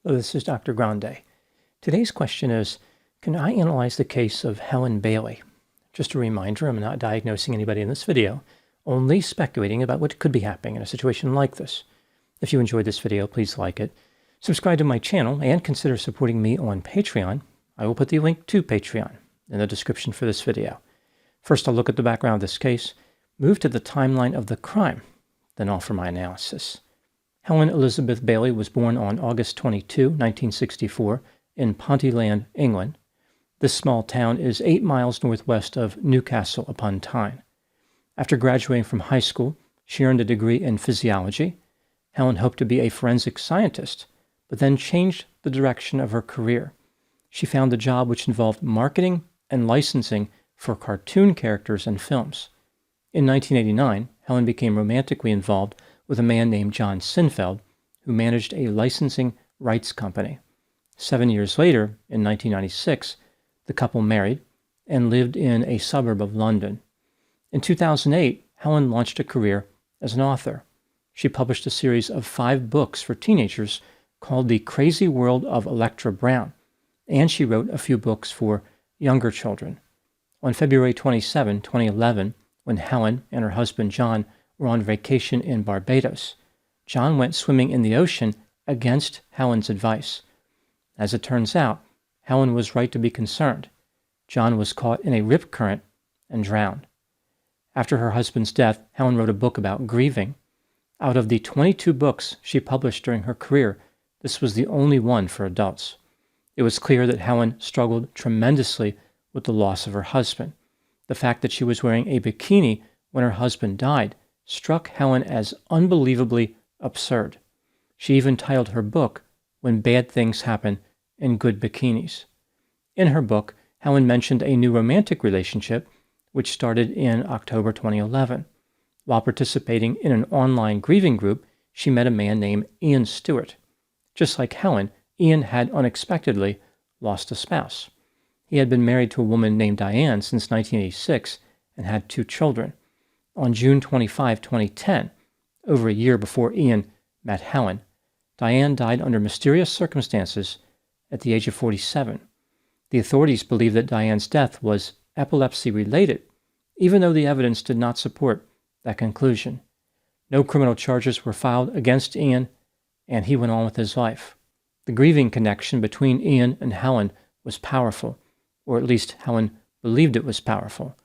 Hello, this is Dr. Grande. Today's question is, can I analyze the case of Helen Bailey? Just a reminder, I'm not diagnosing anybody in this video, only speculating about what could be happening in a situation like this. If you enjoyed this video, please like it, subscribe to my channel, and consider supporting me on Patreon. I will put the link to Patreon in the description for this video. First, I'll look at the background of this case, move to the timeline of the crime, then offer my analysis. Helen Elizabeth Bailey was born on August 22, 1964, in Pontyland, England. This small town is 8 miles northwest of Newcastle upon Tyne. After graduating from high school, she earned a degree in physiology. Helen hoped to be a forensic scientist, but then changed the direction of her career. She found a job which involved marketing and licensing for cartoon characters and films. In 1989, Helen became romantically involved with a man named John Sinfeld, who managed a licensing rights company. 7 years later, in 1996, the couple married and lived in a suburb of London. In 2008, Helen launched a career as an author. She published a series of 5 books for teenagers called The Crazy World of Electra Brown, and she wrote a few books for younger children. On February 27, 2011, when Helen and her husband John were on vacation in Barbados, John went swimming in the ocean against Helen's advice. As it turns out, Helen was right to be concerned. John was caught in a rip current and drowned. After her husband's death, Helen wrote a book about grieving. Out of the 22 books she published during her career, this was the only one for adults. It was clear that Helen struggled tremendously with the loss of her husband. The fact that she was wearing a bikini when her husband died struck Helen as unbelievably absurd. She even titled her book, When Bad Things Happen in Good Bikinis. In her book, Helen mentioned a new romantic relationship which started in October 2011. While participating in an online grieving group, she met a man named Ian Stewart. Just like Helen, Ian had unexpectedly lost a spouse. He had been married to a woman named Diane since 1986 and had 2 children. On June 25, 2010, over a year before Ian met Helen, Diane died under mysterious circumstances at the age of 47. The authorities believe that Diane's death was epilepsy-related, even though the evidence did not support that conclusion. No criminal charges were filed against Ian, and he went on with his life. The grieving connection between Ian and Helen was powerful, or at least Helen believed it was powerful.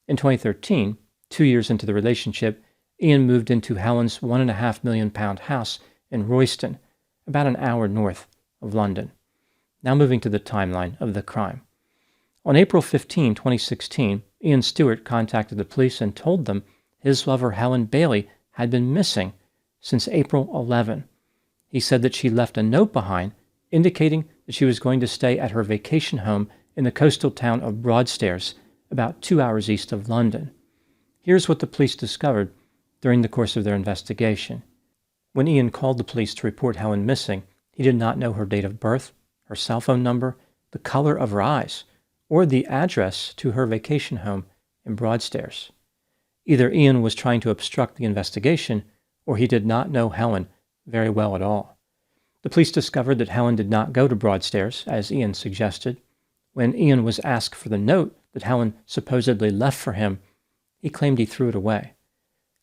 In 2013, 2 years into the relationship, Ian moved into Helen's £1.5 million house in Royston, about an hour north of London. Now moving to the timeline of the crime. On April 15, 2016, Ian Stewart contacted the police and told them his lover Helen Bailey had been missing since April 11. He said that she left a note behind indicating that she was going to stay at her vacation home in the coastal town of Broadstairs, about 2 hours east of London. Here's what the police discovered during the course of their investigation. When Ian called the police to report Helen missing, he did not know her date of birth, her cell phone number, the color of her eyes, or the address to her vacation home in Broadstairs. Either Ian was trying to obstruct the investigation, or he did not know Helen very well at all. The police discovered that Helen did not go to Broadstairs, as Ian suggested. When Ian was asked for the note that Helen supposedly left for him, he claimed he threw it away.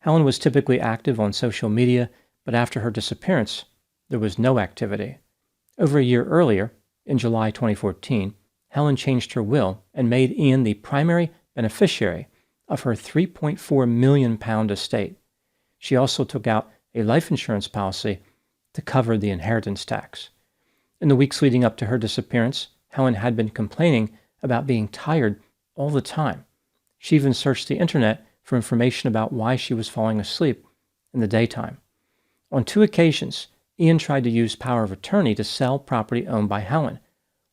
Helen was typically active on social media, but after her disappearance, there was no activity. Over a year earlier, in July 2014, Helen changed her will and made Ian the primary beneficiary of her £3.4 million estate. She also took out a life insurance policy to cover the inheritance tax. In the weeks leading up to her disappearance, Helen had been complaining about being tired all the time. She even searched the internet for information about why she was falling asleep in the daytime. On 2 occasions, Ian tried to use power of attorney to sell property owned by Helen.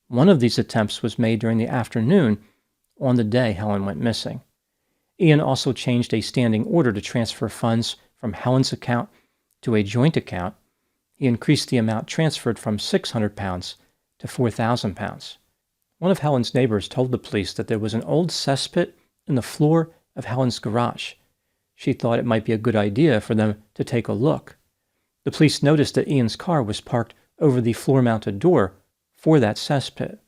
One of these attempts was made during the afternoon on the day Helen went missing. Ian also changed a standing order to transfer funds from Helen's account to a joint account. He increased the amount transferred from £600 to £4,000. One of Helen's neighbors told the police that there was an old cesspit in the floor of Helen's garage. She thought it might be a good idea for them to take a look. The police noticed that Ian's car was parked over the floor-mounted door for that cesspit.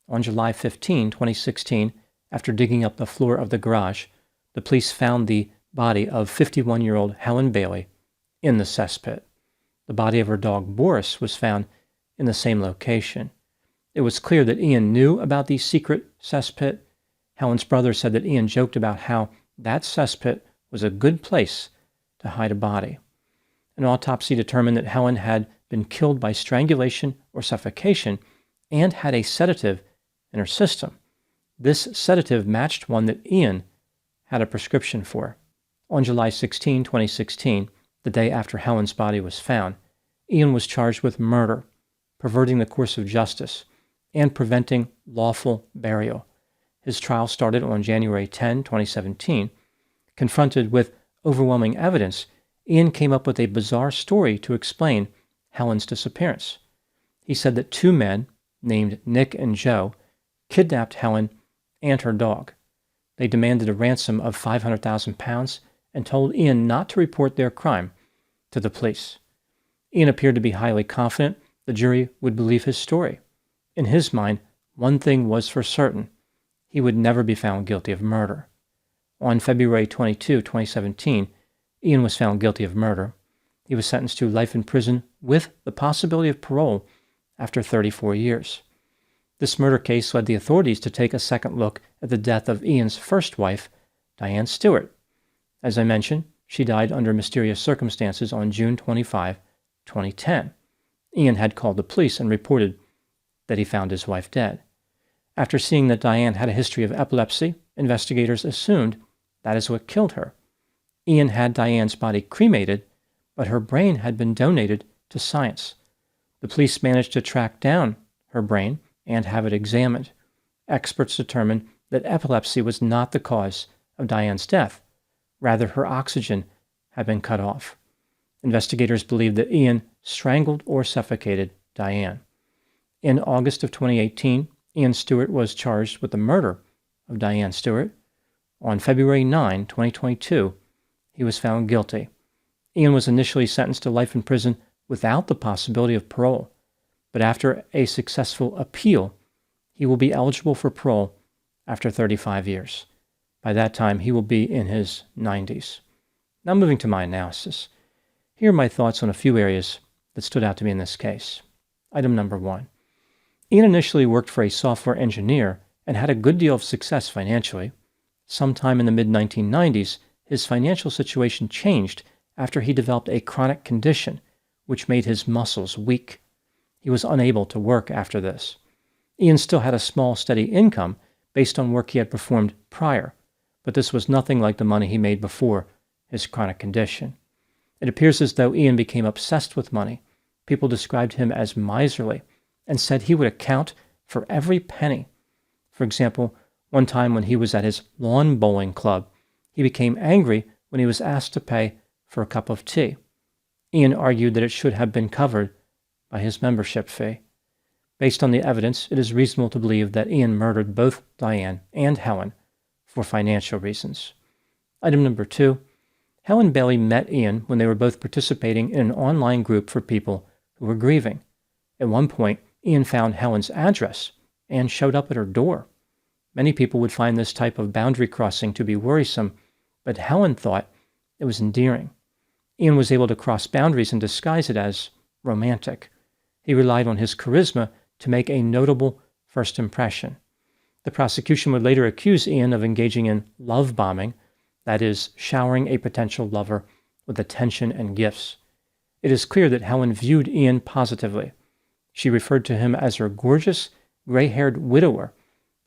On July 15, 2016, after digging up the floor of the garage, the police found the body of 51-year-old Helen Bailey in the cesspit. The body of her dog Boris was found in the same location. It was clear that Ian knew about the secret cesspit. Helen's brother said that Ian joked about how that cesspit was a good place to hide a body. An autopsy determined that Helen had been killed by strangulation or suffocation and had a sedative in her system. This sedative matched one that Ian had a prescription for. On July 16, 2016, the day after Helen's body was found, Ian was charged with murder, perverting the course of justice, and preventing lawful burial. His trial started on January 10, 2017. Confronted with overwhelming evidence, Ian came up with a bizarre story to explain Helen's disappearance. He said that two men, named Nick and Joe, kidnapped Helen and her dog. They demanded a ransom of £500,000 and told Ian not to report their crime to the police. Ian appeared to be highly confident the jury would believe his story. In his mind, one thing was for certain: he would never be found guilty of murder. On February 22, 2017, Ian was found guilty of murder. He was sentenced to life in prison with the possibility of parole after 34 years. This murder case led the authorities to take a second look at the death of Ian's first wife, Diane Stewart. As I mentioned, she died under mysterious circumstances on June 25, 2010. Ian had called the police and reported that he found his wife dead. After seeing that Diane had a history of epilepsy, investigators assumed that is what killed her. Ian had Diane's body cremated, but her brain had been donated to science. The police managed to track down her brain and have it examined. Experts determined that epilepsy was not the cause of Diane's death. Rather, her oxygen had been cut off. Investigators believe that Ian strangled or suffocated Diane. In August of 2018, Ian Stewart was charged with the murder of Diane Stewart. On February 9, 2022, he was found guilty. Ian was initially sentenced to life in prison without the possibility of parole, but after a successful appeal, he will be eligible for parole after 35 years. By that time, he will be in his 90s. Now moving to my analysis. Here are my thoughts on a few areas that stood out to me in this case. Item number 1. Ian initially worked for a software engineer and had a good deal of success financially. Sometime in the mid-1990s, his financial situation changed after he developed a chronic condition which made his muscles weak. He was unable to work after this. Ian still had a small, steady income based on work he had performed prior, but this was nothing like the money he made before his chronic condition. It appears as though Ian became obsessed with money. People described him as miserly and said he would account for every penny. For example, one time when he was at his lawn bowling club, he became angry when he was asked to pay for a cup of tea. Ian argued that it should have been covered by his membership fee. Based on the evidence, it is reasonable to believe that Ian murdered both Diane and Helen for financial reasons. Item number 2. Helen Bailey met Ian when they were both participating in an online group for people who were grieving. At one point, Ian found Helen's address and showed up at her door. Many people would find this type of boundary crossing to be worrisome, but Helen thought it was endearing. Ian was able to cross boundaries and disguise it as romantic. He relied on his charisma to make a notable first impression. The prosecution would later accuse Ian of engaging in love bombing, that is, showering a potential lover with attention and gifts. It is clear that Helen viewed Ian positively. She referred to him as her gorgeous, gray-haired widower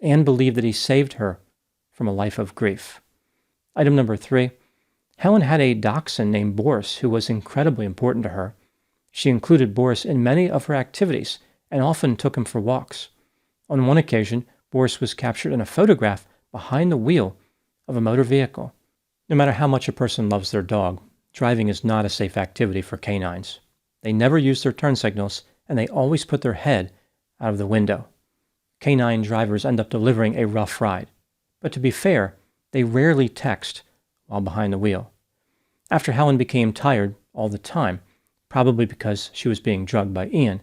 and believed that he saved her from a life of grief. Item number 3. Helen had a dachshund named Boris who was incredibly important to her. She included Boris in many of her activities and often took him for walks. On one occasion, Boris was captured in a photograph behind the wheel of a motor vehicle. No matter how much a person loves their dog, driving is not a safe activity for canines. They never use their turn signals, and they always put their head out of the window. Canine drivers end up delivering a rough ride. But to be fair, they rarely text while behind the wheel. After Helen became tired all the time, probably because she was being drugged by Ian,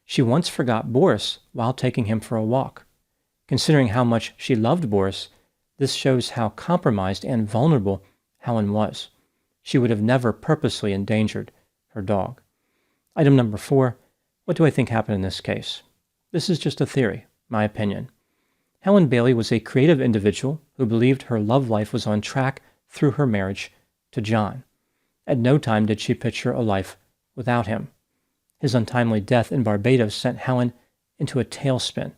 She once forgot Boris while taking him for a walk. Considering how much she loved Boris, this shows how compromised and vulnerable Helen was. She would have never purposely endangered her dog. Item number 4, what do I think happened in this case? This is just a theory, my opinion. Helen Bailey was a creative individual who believed her love life was on track through her marriage to John. At no time did she picture a life without him. His untimely death in Barbados sent Helen into a tailspin.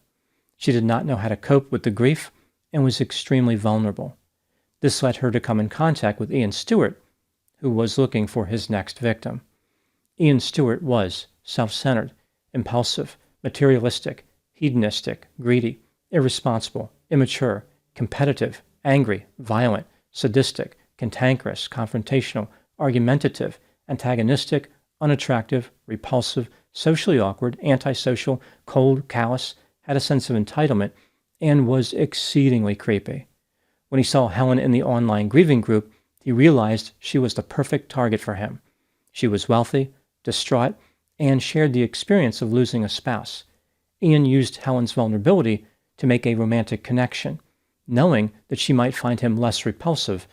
She did not know how to cope with the grief and was extremely vulnerable. This led her to come in contact with Ian Stewart, who was looking for his next victim. Ian Stewart was self-centered, impulsive, materialistic, hedonistic, greedy, irresponsible, immature, competitive, angry, violent, sadistic, cantankerous, confrontational, argumentative, antagonistic, unattractive, repulsive, socially awkward, antisocial, cold, callous, had a sense of entitlement, and was exceedingly creepy. When he saw Helen in the online grieving group, he realized she was the perfect target for him. She was wealthy, distraught, and shared the experience of losing a spouse. Ian used Helen's vulnerability to make a romantic connection, knowing that she might find him less repulsive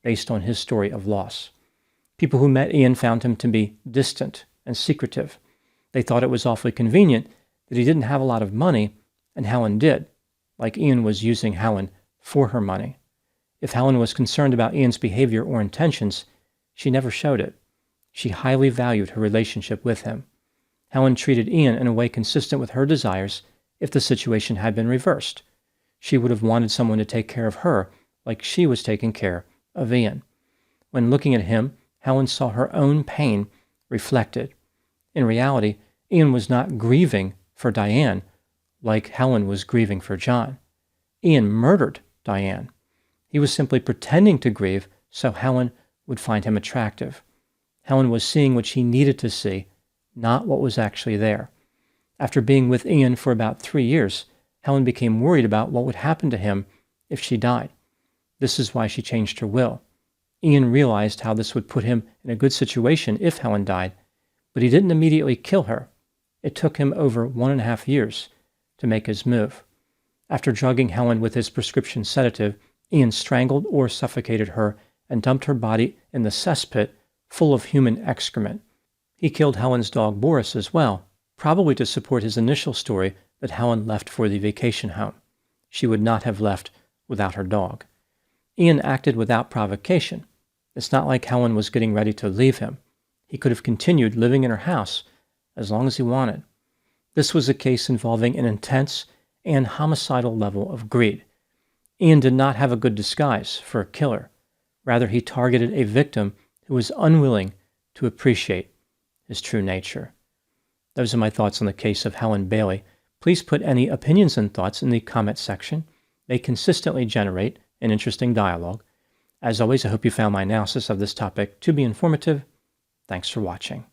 based on his story of loss. People who met Ian found him to be distant and secretive. They thought it was awfully convenient that he didn't have a lot of money, and Helen did, like Ian was using Helen for her money. If Helen was concerned about Ian's behavior or intentions, she never showed it. She highly valued her relationship with him. Helen treated Ian in a way consistent with her desires if the situation had been reversed. She would have wanted someone to take care of her like she was taking care of Ian. When looking at him, Helen saw her own pain reflected. In reality, Ian was not grieving for Diane like Helen was grieving for John. Ian murdered Diane. He was simply pretending to grieve so Helen would find him attractive. Helen was seeing what she needed to see, not what was actually there. After being with Ian for about 3 years, Helen became worried about what would happen to him if she died. This is why she changed her will. Ian realized how this would put him in a good situation if Helen died, but he didn't immediately kill her. It took him over 1.5 years to make his move. After drugging Helen with his prescription sedative, Ian strangled or suffocated her and dumped her body in the cesspit full of human excrement. He killed Helen's dog Boris as well, probably to support his initial story that Helen left for the vacation home. She would not have left without her dog. Ian acted without provocation. It's not like Helen was getting ready to leave him. He could have continued living in her house as long as he wanted. This was a case involving an intense and homicidal level of greed. Ian did not have a good disguise for a killer. Rather, he targeted a victim who was unwilling to appreciate his true nature. Those are my thoughts on the case of Helen Bailey. Please put any opinions and thoughts in the comment section. They consistently generate an interesting dialogue. As always, I hope you found my analysis of this topic to be informative. Thanks for watching.